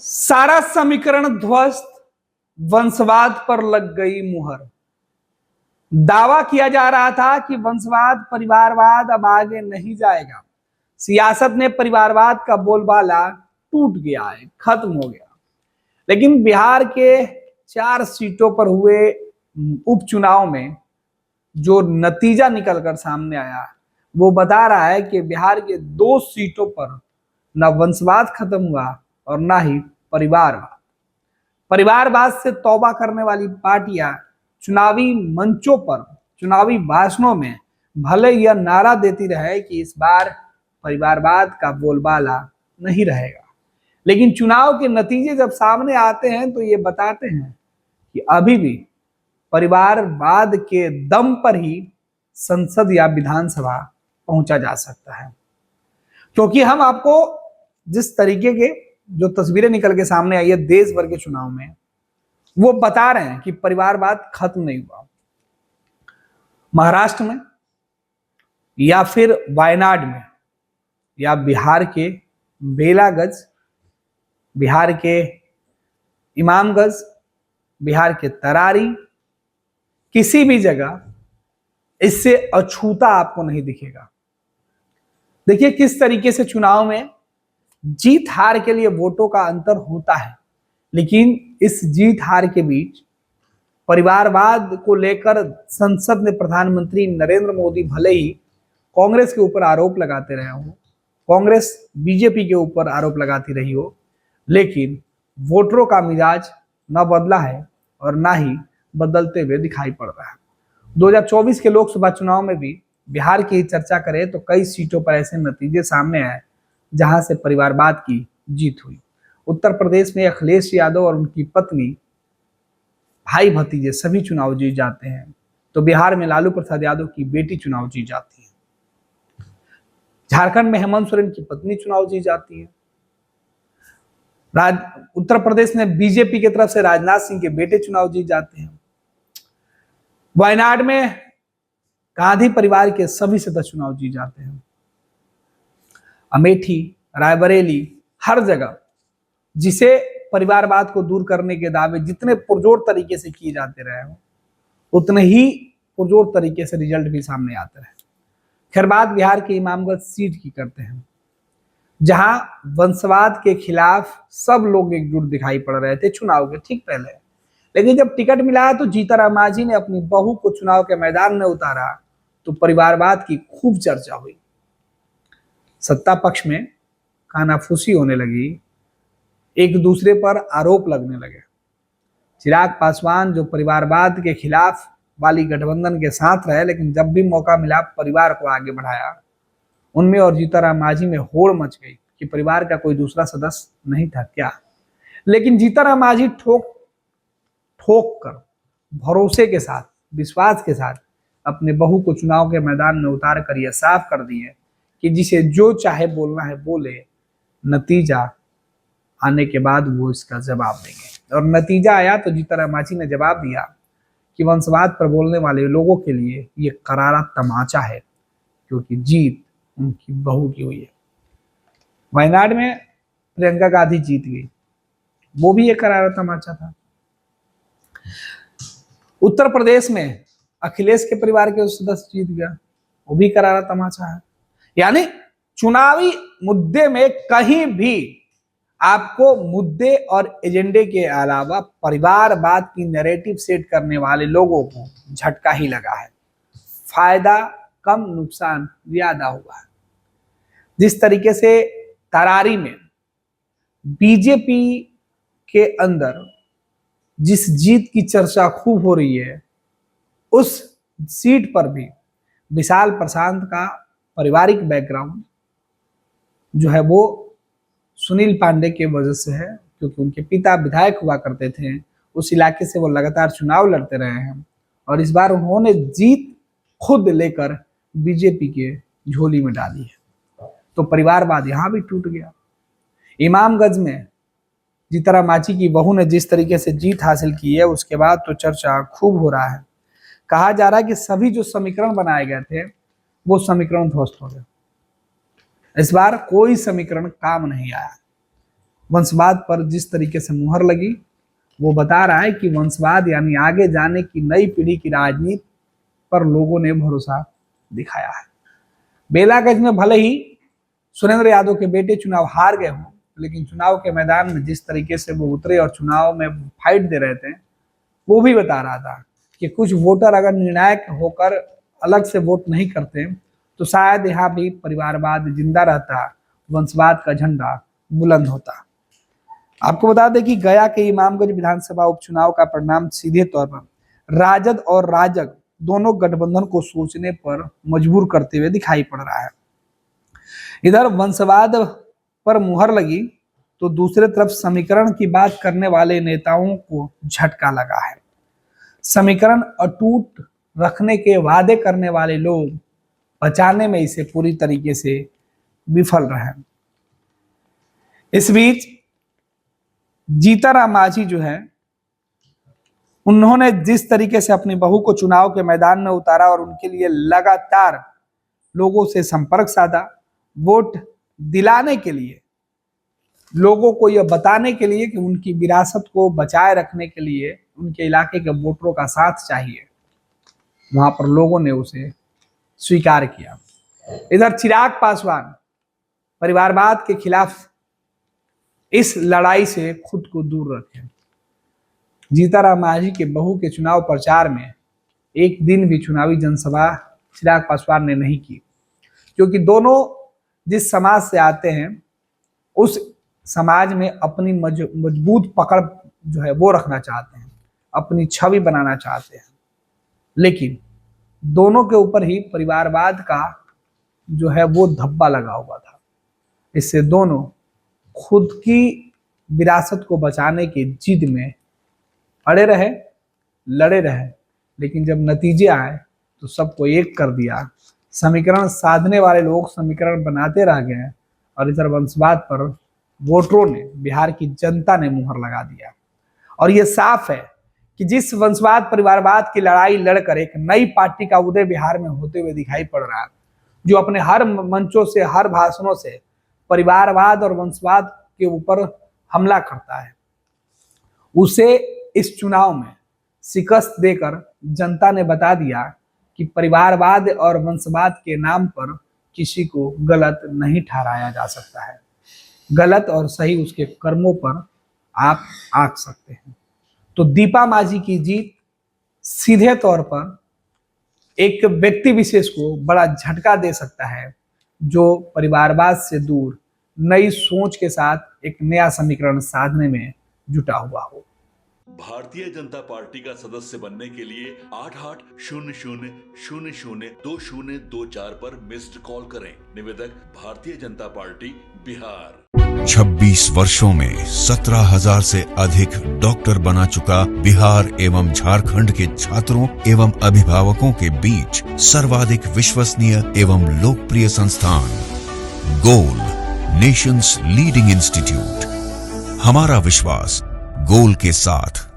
सारा समीकरण ध्वस्त, वंशवाद पर लग गई मुहर। दावा किया जा रहा था कि वंशवाद, परिवारवाद अब आगे नहीं जाएगा। सियासत ने परिवारवाद का बोलबाला टूट गया है, खत्म हो गया। लेकिन बिहार के 4 सीटों पर हुए उपचुनाव में जो नतीजा निकलकर सामने आया वो बता रहा है कि बिहार के 2 सीटों पर न वंशवाद खत्म हुआ और ना ही परिवारवाद। परिवारवाद से तौबा करने वाली पार्टियां चुनावी मंचों पर, चुनावी भाषणों में भले यह नारा देती रहे कि इस बार परिवारवाद का बोलबाला नहीं रहेगा, लेकिन चुनाव के नतीजे जब सामने आते हैं तो ये बताते हैं कि अभी भी परिवारवाद के दम पर ही संसद या विधानसभा पहुंचा जा सकता है। क्योंकि हम आपको जिस तरीके के जो तस्वीरें निकल के सामने आई है देश भर के चुनाव में, वो बता रहे हैं कि परिवारवाद खत्म नहीं हुआ। महाराष्ट्र में या फिर वायनाड में या बिहार के बेलागंज, बिहार के इमामगंज, बिहार के तरारी, किसी भी जगह इससे अछूता आपको नहीं दिखेगा। देखिए किस तरीके से चुनाव में जीत हार के लिए वोटों का अंतर होता है, लेकिन इस जीत हार के बीच परिवारवाद को लेकर संसद में प्रधानमंत्री नरेंद्र मोदी भले ही कांग्रेस के ऊपर आरोप लगाते रहे हो, कांग्रेस बीजेपी के ऊपर आरोप लगाती रही हो, लेकिन वोटरों का मिजाज न बदला है और ना ही बदलते हुए दिखाई पड़ रहा है। 2024 के लोकसभा चुनाव में भी बिहार की चर्चा करें तो कई सीटों पर ऐसे नतीजे सामने आए जहां से परिवारवाद की जीत हुई। उत्तर प्रदेश में अखिलेश यादव और उनकी पत्नी, भाई भतीजे सभी चुनाव जीत जाते हैं, तो बिहार में लालू प्रसाद यादव की बेटी चुनाव जीत जाती है। झारखंड में हेमंत सोरेन की पत्नी चुनाव जीत जाती है। उत्तर प्रदेश में बीजेपी की तरफ से राजनाथ सिंह के बेटे चुनाव जीत जाते हैं। वायनाड में गांधी परिवार के सभी सदस्य चुनाव जीत जाते हैं। अमेठी, रायबरेली, हर जगह जिसे परिवारवाद को दूर करने के दावे जितने पुरजोर तरीके से किए जाते रहे हो, उतने ही पुरजोर तरीके से रिजल्ट भी सामने आते रहे। खैर बात बिहार के इमामगंज सीट की करते हैं, जहां वंशवाद के खिलाफ सब लोग एकजुट दिखाई पड़ रहे थे चुनाव के ठीक पहले। लेकिन जब टिकट मिला तो जीतनराम मांझी ने अपनी बहू को चुनाव के मैदान में उतारा तो परिवारवाद की खूब चर्चा हुई। सत्ता पक्ष में कानाफूसी होने लगी, एक दूसरे पर आरोप लगने लगे। चिराग पासवान जो परिवारवाद के खिलाफ वाली गठबंधन के साथ रहे, लेकिन जब भी मौका मिला परिवार को आगे बढ़ाया, उनमें और जीतनराम मांझी में होड़ मच गई कि परिवार का कोई दूसरा सदस्य नहीं था क्या। लेकिन जीतनराम मांझी ठोक कर भरोसे के साथ, विश्वास के साथ अपने बहू को चुनाव के मैदान में उतार कर यह साफ कर दिए कि जिसे जो चाहे बोलना है बोले, नतीजा आने के बाद वो इसका जवाब देंगे। और नतीजा आया तो जीतनराम मांझी ने जवाब दिया कि वंशवाद पर बोलने वाले लोगों के लिए ये करारा तमाचा है, क्योंकि जीत उनकी बहू की हुई है। वायनाड में प्रियंका गांधी जीत गई, वो भी एक करारा तमाचा था। उत्तर प्रदेश में अखिलेश के परिवार के सदस्य जीत गया, वो भी करारा तमाचा है। यानी चुनावी मुद्दे में कहीं भी आपको मुद्दे और एजेंडे के अलावा परिवारवाद की नैरेटिव सेट करने वाले लोगों को झटका ही लगा है। फायदा कम, नुकसान ज्यादा हुआ है। जिस तरीके से तरारी में बीजेपी के अंदर जिस जीत की चर्चा खूब हो रही है, उस सीट पर भी विशाल प्रशांत का पारिवारिक बैकग्राउंड जो है वो सुनील पांडे के वजह से है, क्योंकि उनके पिता विधायक हुआ करते थे, उस इलाके से वो लगातार चुनाव लड़ते रहे हैं और इस बार उन्होंने जीत खुद लेकर बीजेपी के झोली में डाली है। तो परिवारवाद यहां भी टूट गया। इमामगंज में जीतनराम मांझी की बहू ने जिस तरीके से जीत हासिल की है, उसके बाद तो चर्चा खूब हो रहा है। कहा जा रहा है कि सभी जो समीकरण बनाए गए थे वो समीकरण ध्वस्त हो गए। इस बार कोई समीकरण काम नहीं आया। वंशवाद पर जिस तरीके से मुहर लगी, वो बता रहा है कि वंशवाद यानी आगे जाने की नई पीढ़ी की राजनीति पर लोगों ने भरोसा दिखाया है। बेलागंज में भले ही सुरेंद्र यादव के बेटे चुनाव हार गए हों, लेकिन चुनाव के मैदान में जिस तरीके से वो उतरे और चुनाव में फाइट दे रहे थे, वो भी बता रहा था कि कुछ वोटर अगर निर्णायक होकर अलग से वोट नहीं करते तो शायद यहाँ भी परिवारवाद जिंदा रहता, वंशवाद का झंडा बुलंद होता। आपको बता दें कि गया के इमामगंज विधानसभा उपचुनाव का परिणाम सीधे तौर पर राजद और राजग दोनों गठबंधन को सोचने पर मजबूर करते हुए दिखाई पड़ रहा है। इधर वंशवाद पर मुहर लगी तो दूसरे तरफ समीकरण की बात करने वाले नेताओं को झटका लगा है। समीकरण अटूट रखने के वादे करने वाले लोग बचाने में इसे पूरी तरीके से विफल रहे। इस बीच जीतनराम मांझी जो है, उन्होंने जिस तरीके से अपनी बहू को चुनाव के मैदान में उतारा और उनके लिए लगातार लोगों से संपर्क साधा, वोट दिलाने के लिए, लोगों को यह बताने के लिए कि उनकी विरासत को बचाए रखने के लिए उनके इलाके के वोटरों का साथ चाहिए, वहां पर लोगों ने उसे स्वीकार किया। इधर चिराग पासवान परिवारवाद के खिलाफ इस लड़ाई से खुद को दूर रखें। जीतनराम मांझी के बहू के चुनाव प्रचार में एक दिन भी चुनावी जनसभा चिराग पासवान ने नहीं की, क्योंकि दोनों जिस समाज से आते हैं उस समाज में अपनी मजबूत पकड़ जो है वो रखना चाहते हैं, अपनी छवि बनाना चाहते हैं। लेकिन दोनों के ऊपर ही परिवारवाद का जो है वो धब्बा लगा हुआ था। इससे दोनों खुद की विरासत को बचाने की जिद में अड़े रहे, लड़े रहे, लेकिन जब नतीजे आए तो सबको एक कर दिया। समीकरण साधने वाले लोग समीकरण बनाते रह गए और इधर वंशवाद पर वोटरों ने, बिहार की जनता ने मुहर लगा दिया। और यह साफ है कि जिस वंशवाद परिवारवाद की लड़ाई लड़कर एक नई पार्टी का उदय बिहार में होते हुए दिखाई पड़ रहा है, जो अपने हर मंचों से, हर भाषणों से परिवारवाद और वंशवाद के ऊपर हमला करता है, उसे इस चुनाव में शिकस्त देकर जनता ने बता दिया कि परिवारवाद और वंशवाद के नाम पर किसी को गलत नहीं ठहराया जा सकता है। गलत और सही उसके कर्मों पर आप आंक सकते हैं। तो दीपा मांझी की जीत सीधे तौर पर एक व्यक्ति विशेष को बड़ा झटका दे सकता है, जो परिवारवाद से दूर नई सोच के साथ एक नया समीकरण साधने में जुटा हुआ हो। भारतीय जनता पार्टी का सदस्य बनने के लिए 8800002024 पर मिस्ड कॉल करें। निवेदक भारतीय जनता पार्टी बिहार। 26 वर्षों में 17,000 से अधिक डॉक्टर बना चुका बिहार एवं झारखंड के छात्रों एवं अभिभावकों के बीच सर्वाधिक विश्वसनीय एवं लोकप्रिय संस्थान गोल, नेशंस लीडिंग इंस्टीट्यूट। हमारा विश्वास गोल के साथ।